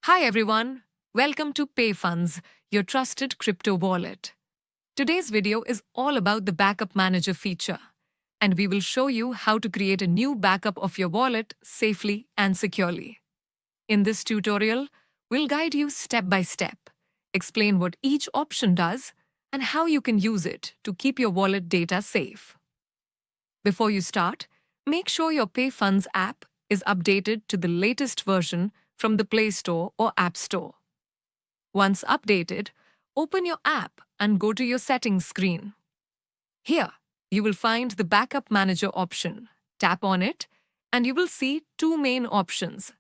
Hi everyone, welcome to PayFunds, your trusted crypto wallet. Today's video is all about the Backup Manager feature, and we will show you how to create a new backup of your wallet safely and securely. In this tutorial, we'll guide you step by step, explain what each option does, and how you can use it to keep your wallet data safe. Before you start, make sure your PayFunds app is updated to the latest version from the Play Store or App Store. Once updated, open your app and go to your settings screen. Here, you will find the Backup Manager option. Tap on it, and you will see two main options: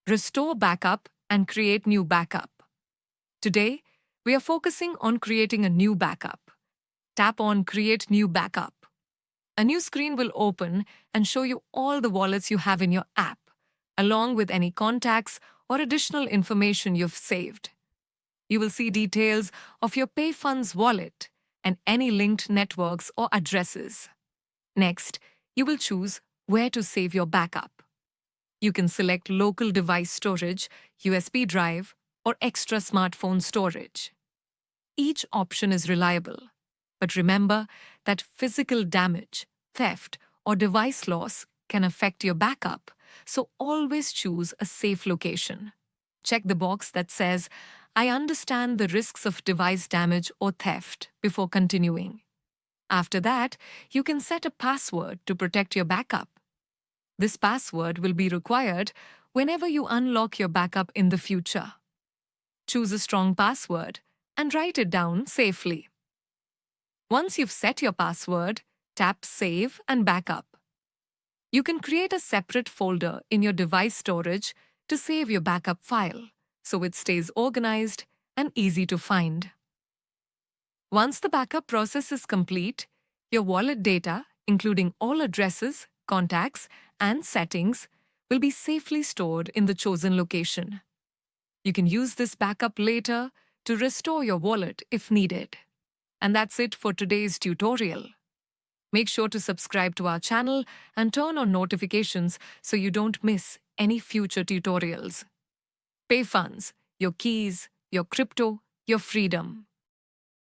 Restore Backup and Create New Backup. Today, we are focusing on creating a new backup. Tap on Create New Backup. A new screen will open and show you all the wallets you have in your app, along with any contacts or additional information you've saved. You will see details of your PayFunds wallet and any linked networks or addresses. Next, you will choose where to save your backup. You can select local device storage, USB drive, or extra smartphone storage. Each option is reliable, but remember that physical damage, theft, or device loss can affect your backup, so always choose a safe location. Check the box that says, "I understand the risks of device damage or theft," before continuing. After that, you can set a password to protect your backup. This password will be required whenever you unlock your backup in the future. Choose a strong password and write it down safely. Once you've set your password, tap Save and Backup. You can create a separate folder in your device storage to save your backup file, so it stays organized and easy to find. Once the backup process is complete, your wallet data, including all addresses, contacts, and settings, will be safely stored in the chosen location. You can use this backup later to restore your wallet if needed. And that's it for today's tutorial. Make sure to subscribe to our channel and turn on notifications so you don't miss any future tutorials. PayFunds, your keys, your crypto, your freedom.